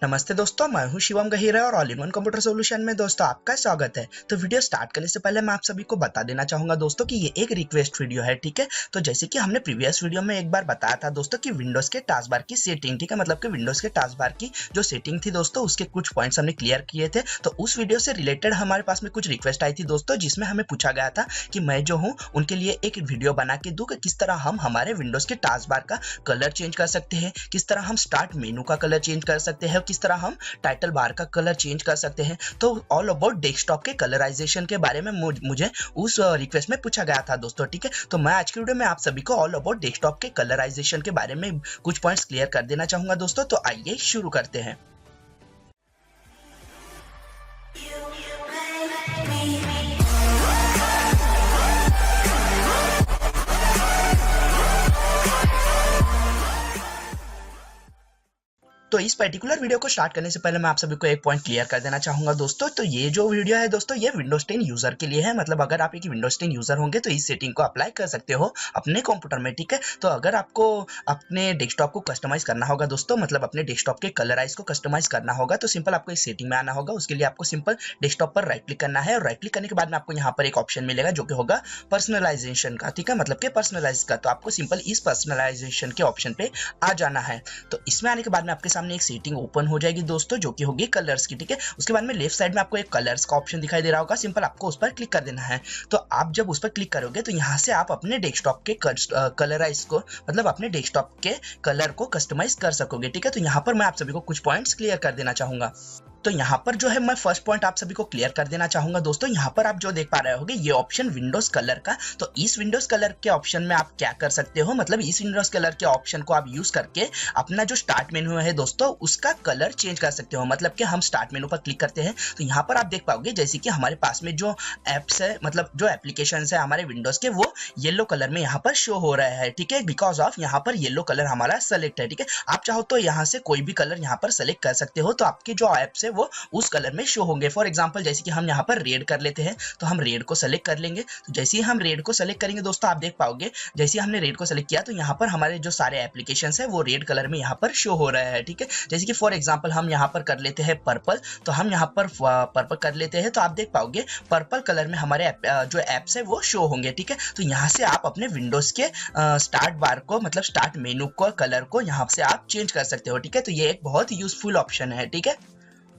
नमस्ते दोस्तों, मैं हूं शिवम गहिरा और all in one computer solution में दोस्तों आपका स्वागत है। तो वीडियो स्टार्ट करने से पहले मैं आप सभी को बता देना चाहूंगा दोस्तों कि ये एक रिक्वेस्ट वीडियो है, ठीक है। तो जैसे कि हमने प्रीवियस वीडियो में एक बार बताया था दोस्तों कि विंडोज के टास्क बार की सेटिंग, ठीक है, मतलब कि विंडोज के टास्क बार की जो सेटिंग थी दोस्तों, उसके कुछ पॉइंट्स हमने क्लियर किए थे। तो उस वीडियो से रिलेटेड हमारे पास में कुछ रिक्वेस्ट आई थी दोस्तों, जिसमें हमें पूछा गया था कि मैं जो हूँ उनके लिए एक वीडियो बना के दूं कि किस तरह हम हमारे विंडोज के टास्क बार का कलर चेंज कर सकते हैं, किस तरह हम स्टार्ट मेनू का कलर चेंज कर सकते हैं, किस तरह हम टाइटल बार का कलर चेंज कर सकते हैं। तो ऑल अबाउट डेस्कटॉप के कलराइजेशन के बारे में मुझे उस रिक्वेस्ट में पूछा गया था दोस्तों, ठीक है। तो मैं आज की वीडियो में आप सभी को ऑल अबाउट डेस्कटॉप के कलराइजेशन के बारे में कुछ पॉइंट्स क्लियर कर देना चाहूंगा दोस्तों। तो आइए शुरू करते हैं। तो इस पर्टिकुलर वीडियो को स्टार्ट करने से पहले मैं आप सभी को एक पॉइंट क्लियर कर देना चाहूंगा दोस्तों। तो ये जो वीडियो है दोस्तों, ये विंडोज 10 यूजर के लिए है। मतलब अगर आप एक विंडोज 10 यूजर होंगे तो इस सेटिंग को अप्लाई कर सकते हो अपने कंप्यूटर में, ठीक है। तो अगर आपको अपने डेस्कटॉप को कस्टमाइज करना होगा दोस्तों, मतलब अपने डेस्कटॉप के कलराइज को कस्टमाइज करना होगा, तो सिंपल आपको इस सेटिंग में आना होगा। उसके लिए आपको सिंपल डेस्कटॉप पर राइट क्लिक करना है और राइट क्लिक करने के बाद में आपको यहाँ पर एक ऑप्शन मिलेगा जो कि होगा पर्सनलाइजेशन का, ठीक है, मतलब कि पर्सनलाइज का। तो आपको सिंपल इस पर्सनलाइजेशन के ऑप्शन पे आ जाना है। तो इसमें आने के बाद में आपके सामने एक सेटिंग ओपन हो जाएगी दोस्तों, जो कि होगी कलर्स की, ठीक है। उसके बाद में लेफ्ट साइड में आपको एक कलर्स का ऑप्शन दिखाई दे रहा होगा, सिंपल आपको उस पर क्लिक कर देना है। तो आप जब उस पर क्लिक करोगे तो यहाँ से आप अपने डेस्कटॉप के कलराइज को, मतलब अपने डेस्कटॉप के कलर को कस्टमाइज कर सकोगे, ठीक है। तो यहाँ पर मैं आप सभी को कुछ पॉइंट्स क्लियर कर देना चाहूंगा। तो यहाँ पर जो है मैं फर्स्ट पॉइंट आप सभी को क्लियर कर देना चाहूंगा दोस्तों। यहाँ पर आप जो देख पा रहे होगे ये ऑप्शन विंडोज कलर का। तो इस विंडोज कलर के ऑप्शन में आप क्या कर सकते हो, मतलब इस विंडोज कलर के ऑप्शन को आप यूज करके अपना जो स्टार्ट मेनू है दोस्तों, उसका कलर चेंज कर सकते हो। मतलब कि हम स्टार्ट मेनू पर क्लिक करते हैं तो यहाँ पर आप देख पाओगे जैसे कि हमारे पास में जो एप्स है, मतलब जो एप्लीकेशन है हमारे विंडोज के, वो येलो कलर में यहाँ पर शो हो रहा है, ठीक है, बिकॉज ऑफ यहाँ पर येलो कलर हमारा सेलेक्ट है, ठीक है। आप चाहो तो यहाँ से कोई भी कलर यहाँ पर सेलेक्ट कर सकते हो, तो आपके जो एप्स है वो उस कलर में शो होंगे। फॉर एग्जांपल जैसे कि हम यहाँ पर रेड कर लेते हैं, तो हम रेड को सेलेक्ट कर लेंगे। तो जैसे ही हम रेड को सेलेक्ट करेंगे दोस्तों, आप देख पाओगे जैसे ही हमने रेड को सेलेक्ट किया तो यहाँ पर हमारे जो सारे एप्लीकेशंस है वो रेड कलर में यहाँ पर शो हो रहा है, ठीक है। जैसे कि फॉर एग्जांपल हम यहाँ पर कर लेते हैं पर्पल, तो हम यहाँ पर पर्पल कर लेते हैं, तो आप देख पाओगे पर्पल कलर में हमारे जो एप्स है वो शो होंगे, ठीक है। तो यहाँ से आप अपने विंडोज के स्टार्ट बार को, मतलब स्टार्ट मेनू को, कलर को यहाँ से आप चेंज कर सकते हो, ठीक है। तो ये एक बहुत यूजफुल ऑप्शन है, ठीक है।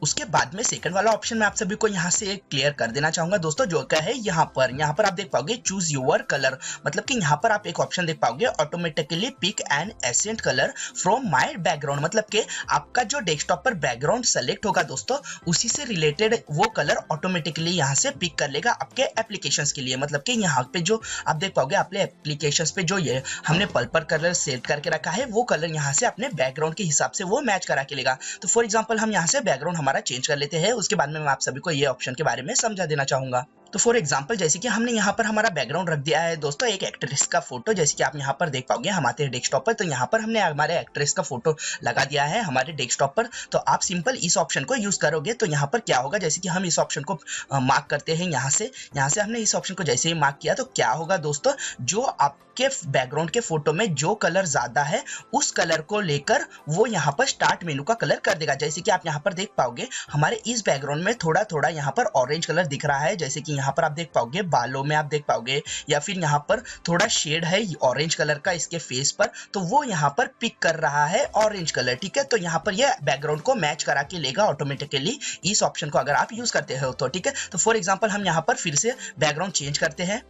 उसके बाद में सेकंड वाला ऑप्शन मैं आप सभी को यहाँ से क्लियर कर देना चाहूंगा दोस्तों, जो क्या है यहाँ पर आप देख पाओगे चूज योर कलर। मतलब कि यहाँ पर आप एक ऑप्शन देख पाओगे automatically pick an accent colour from my background. मतलब कि आपका जो डेस्कटॉप पर बैकग्राउंड सेलेक्ट होगा दोस्तों, उसी से रिलेटेड वो कलर ऑटोमेटिकली यहाँ से पिक कर लेगा आपके एप्लीकेशंस के लिए। मतलब कि यहाँ पे जो आप देख पाओगे अपने एप्लीकेशंस पे जो ये हमने पर्पल कलर सेट करके रखा है, वो कलर यहाँ से अपने बैकग्राउंड के हिसाब से वो मैच करा के लेगा। तो फॉर एग्जाम्पल हम यहाँ से बैकग्राउंड चेंज कर लेते हैं। उसके बाद में मैं आप सभी को ये ऑप्शन के बारे में समझा देना चाहूंगा। तो फॉर एग्जांपल जैसे कि हमने यहाँ पर हमारा बैकग्राउंड रख दिया है दोस्तों एक एक्ट्रेस का फोटो, जैसे कि आप यहाँ पर देख पाओगे हमारे डेस्कटॉप पर। तो यहाँ पर हमने हमारे एक्ट्रेस का फोटो लगा दिया है हमारे डेस्कटॉप पर। तो आप सिंपल इस ऑप्शन को यूज करोगे तो यहाँ पर क्या होगा, जैसे कि हम इस ऑप्शन को मार्क करते हैं यहाँ से हमने इस ऑप्शन को जैसे ही मार्क किया तो क्या होगा दोस्तों, जो आपके बैकग्राउंड के फोटो में जो कलर ज्यादा है उस कलर को लेकर वो यहाँ पर स्टार्ट मेनू का कलर कर देगा। जैसे कि आप यहाँ पर देख पाओगे हमारे इस बैकग्राउंड में थोड़ा थोड़ा यहाँ पर ऑरेंज कलर दिख रहा है, जैसे कि यहाँ पर आप देख पाओगे बालों में आप देख पाओगे, या फिर यहाँ पर थोड़ा शेड है ऑरेंज कलर का इसके फेस पर, तो वो यहाँ पर पिक कर रहा है ऑरेंज कलर, ठीक है। तो यहाँ पर ये बैकग्राउंड को मैच करा के लेगा ऑटोमेटिकली इस ऑप्शन को अगर आप यूज करते हो तो, ठीक है। तो फॉर एग्जांपल हम यहाँ पर फिर से बैकग्राउंड चेंज करते हैं,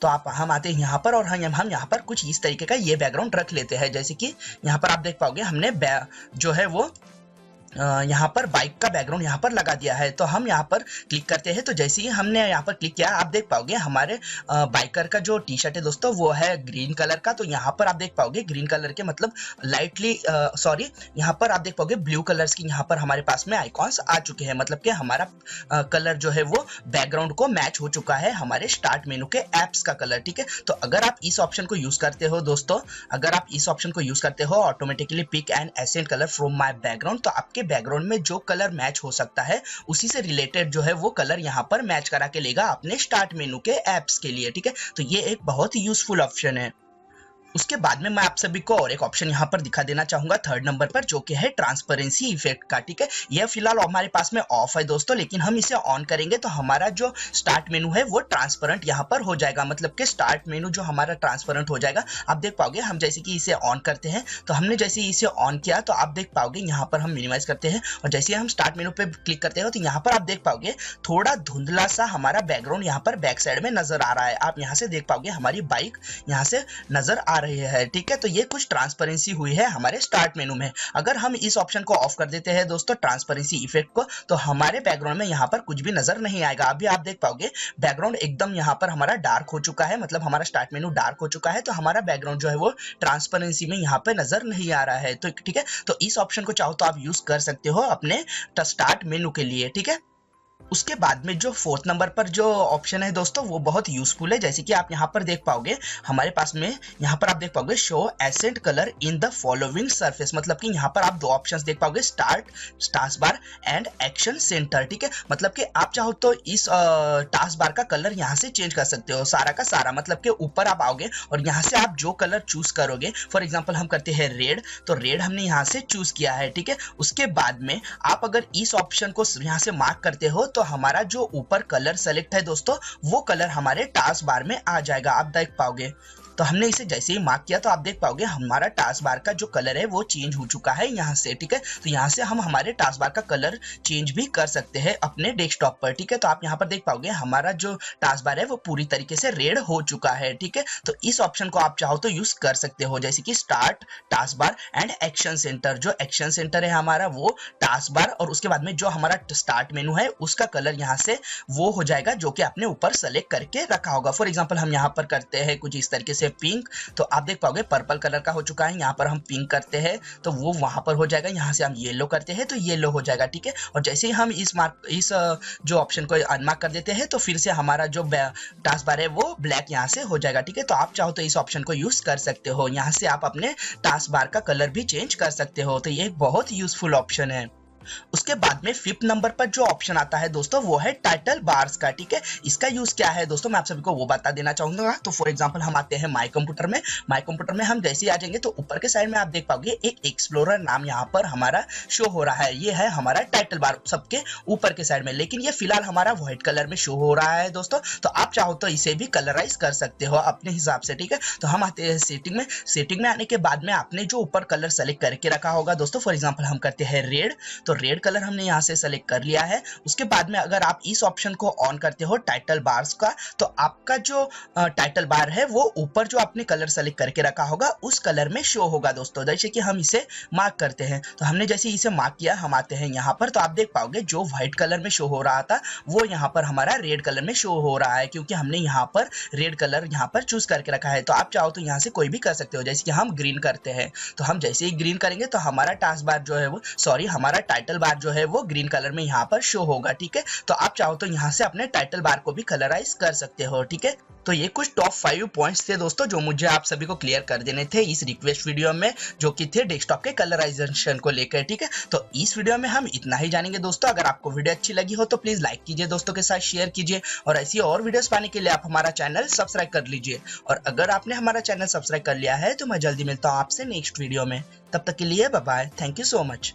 तो हम आते हैं यहाँ पर और हम यहाँ पर कुछ इस तरीके का ये बैकग्राउंड रख लेते हैं। जैसे कि यहाँ पर आप देख पाओगे हमने जो है वो यहाँ पर बाइक का बैकग्राउंड यहाँ पर लगा दिया है। तो हम यहाँ पर क्लिक करते हैं, तो जैसे ही हमने यहाँ पर क्लिक किया आप देख पाओगे हमारे बाइकर का जो टी शर्ट है दोस्तों वो है ग्रीन कलर का। तो यहाँ पर आप देख पाओगे ग्रीन कलर के, मतलब लाइटली यहाँ पर आप देख पाओगे ब्लू कलर्स की यहाँ पर हमारे पास में आइकॉन्स आ चुके हैं। मतलब कि हमारा कलर जो है वो बैकग्राउंड को मैच हो चुका है हमारे स्टार्ट मेनू के एप्स का कलर, ठीक है। तो अगर आप इस ऑप्शन को यूज करते हो दोस्तों, अगर आप इस ऑप्शन को यूज करते हो automatically pick an accent colour from my background, तो आपके बैकग्राउंड में जो कलर मैच हो सकता है उसी से रिलेटेड जो है वो कलर यहाँ पर मैच करा के लेगा अपने स्टार्ट मेनू के एप्स के लिए, ठीक है। तो ये एक बहुत ही यूजफुल ऑप्शन है। उसके बाद में मैं आप सभी को और एक ऑप्शन यहाँ पर दिखा देना चाहूंगा थर्ड नंबर पर, जो कि है ट्रांसपेरेंसी इफेक्ट का। ठीक है, यह फिलहाल हमारे पास में ऑफ है दोस्तों, लेकिन हम इसे ऑन करेंगे तो हमारा जो स्टार्ट मेनू है वो ट्रांसपेरेंट यहाँ पर हो जाएगा। मतलब कि स्टार्ट मेनू जो हमारा ट्रांसपेरेंट हो जाएगा। आप देख पाओगे हम जैसे कि इसे ऑन करते हैं, तो हमने जैसे इसे ऑन किया तो आप देख पाओगे यहाँ पर हम मिनिमाइज करते हैं और जैसे हम स्टार्ट मेनू पे क्लिक करते हैं तो यहाँ पर आप देख पाओगे थोड़ा धुंधला सा हमारा बैकग्राउंड यहाँ पर बैक साइड में नजर आ रहा है। आप यहाँ से देख पाओगे हमारी बाइक यहाँ से नजर आ रही है। ठीक है, तो ये कुछ ट्रांसपेरेंसी हुई है हमारे स्टार्ट मेनू में। अगर हम इस ऑप्शन को ऑफ कर देते हैं दोस्तों, ट्रांसपेरेंसी इफेक्ट को, तो हमारे बैकग्राउंड में यहाँ पर कुछ भी नजर नहीं आएगा। अभी आप देख पाओगे बैकग्राउंड एकदम यहाँ पर हमारा डार्क हो चुका है, मतलब हमारा स्टार्ट मेनू डार्क हो चुका है, तो हमारा बैकग्राउंड जो है वो ट्रांसपेरेंसी में यहाँ पे नजर नहीं आ रहा है। तो ठीक है, तो इस ऑप्शन को चाहो तो आप यूज कर सकते हो अपने स्टार्ट मेनू के लिए। ठीक है, उसके बाद में जो फोर्थ नंबर पर जो ऑप्शन है दोस्तों वो बहुत यूजफुल है। जैसे कि आप यहाँ पर देख पाओगे हमारे पास में यहाँ पर आप देख पाओगे show accent colour in the following surface. मतलब कि यहाँ पर आप दो ऑप्शंस देख पाओगे, start taskbar and action centre. ठीक है, मतलब कि आप चाहो तो इस टास्क बार का कलर यहाँ से चेंज कर सकते हो सारा का सारा। मतलब कि ऊपर आप आओगे और यहाँ से आप जो कलर चूज करोगे, फॉर एग्जाम्पल हम करते हैं रेड, तो रेड हमने यहाँ से चूज किया है। ठीक है, उसके बाद में आप अगर इस ऑप्शन को यहाँ से मार्क करते हो तो हमारा जो ऊपर कलर सेलेक्ट है दोस्तों वो कलर हमारे टास्क बार में आ जाएगा। आप देख पाओगे तो हमने इसे जैसे ही मार्क किया तो आप देख पाओगे हमारा टास्क बार का जो कलर है वो चेंज हो चुका है यहाँ से। ठीक है, तो यहाँ से हम हमारे टास्क बार का कलर चेंज भी कर सकते हैं अपने डेस्कटॉप पर। ठीक है, तो आप यहाँ पर देख पाओगे हमारा जो टास्क बार है वो पूरी तरीके से रेड हो चुका है। ठीक है, तो इस ऑप्शन को आप चाहो तो यूज कर सकते हो, जैसे कि start taskbar and action centre. जो एक्शन सेंटर है हमारा वो टास्क बार और उसके बाद में जो हमारा स्टार्ट मेनू है उसका कलर यहाँ से वो हो जाएगा जो कि आपने ऊपर सेलेक्ट करके रखा होगा। फॉर एग्जाम्पल हम यहाँ पर करते हैं कुछ इस तरीके से पिंक, तो आप देख पाओगे पर्पल कलर का हो चुका है। यहाँ पर हम पिंक करते हैं तो वो वहां पर हो जाएगा, यहाँ से हम येलो करते हैं तो येलो हो जाएगा। ठीक है, और जैसे ही हम इस जो ऑप्शन को अनमार्क कर देते हैं तो फिर से हमारा जो टास्क बार है वो ब्लैक यहाँ से हो जाएगा। ठीक है, तो आप चाहो तो इस ऑप्शन को यूज कर सकते हो, यहाँ से आप अपने टास्क बार का कलर भी चेंज कर सकते हो। तो ये एक बहुत यूजफुल ऑप्शन है। उसके बाद में फिफ्थ नंबर पर जो ऑप्शन आता है दोस्तों वो है टाइटल बार्स का। ठीक है, इसका यूज क्या है दोस्तों मैं आप सभी को वो बता देना चाहूंगा। तो फॉर एग्जांपल हम आते हैं माय कंप्यूटर में। माय कंप्यूटर में हम जैसे ही आ जाएंगे तो ऊपर के साइड में आप देख पाओगे एक एक्सप्लोरर नाम यहाँ पर हमारा शो हो रहा है। ये है हमारा टाइटल बार सबके ऊपर के साइड में, लेकिन ये फिलहाल हमारा व्हाइट कलर में शो हो रहा है दोस्तों। तो आप चाहो तो इसे भी कलराइज कर सकते हो अपने हिसाब से। ठीक है, तो हम आते हैं सेटिंग में। सेटिंग में आने के बाद में आपने जो ऊपर कलर सेलेक्ट करके रखा होगा दोस्तों, फॉर एग्जाम्पल हम करते हैं रेड, तो रेड कलर हमने यहाँ से सेलेक्ट कर लिया है। उसके बाद में अगर आप इस ऑप्शन को ऑन करते हो टाइटल बार्स का, तो आपका जो टाइटल बार है वो ऊपर जो आपने कलर सेलेक्ट करके रखा होगा उस कलर में शो होगा दोस्तों। जैसे कि हम इसे मार्क करते हैं, तो हमने जैसे इसे मार्क किया हम आते हैं यहाँ पर, तो आप देख पाओगे जो व्हाइट कलर में शो हो रहा था वो यहाँ पर हमारा रेड कलर में शो हो रहा है, क्योंकि हमने यहाँ पर रेड कलर यहाँ पर चूज करके रखा है। तो आप चाहो तो यहाँ से कोई भी कर सकते हो, जैसे कि हम ग्रीन करते हैं, तो हम जैसे ही ग्रीन करेंगे तो हमारा टास्क बार जो है वो हमारा टाइटल बार जो है वो ग्रीन कलर में यहाँ पर शो होगा। ठीक है, तो आप चाहो तो यहाँ से अपने टाइटल बार को भी कलराइज कर सकते हो। ठीक है, तो ये कुछ टॉप 5 पॉइंट्स थे दोस्तों जो मुझे आप सभी को क्लियर कर देने थे इस रिक्वेस्ट वीडियो में, जो कि थे डेस्कटॉप के कलराइजेशन को लेकर। ठीक है, तो इस वीडियो में हम इतना ही जानेंगे दोस्तों। अगर आपको वीडियो अच्छी लगी हो तो प्लीज लाइक कीजिए, दोस्तों के साथ शेयर कीजिए और ऐसी और वीडियोस पाने के लिए आप हमारा चैनल सब्सक्राइब कर लीजिए। और अगर आपने हमारा चैनल सब्सक्राइब कर लिया है तो मैं जल्दी मिलता हूँ आपसे नेक्स्ट वीडियो में। तब तक के लिए bye bye, thank you so much.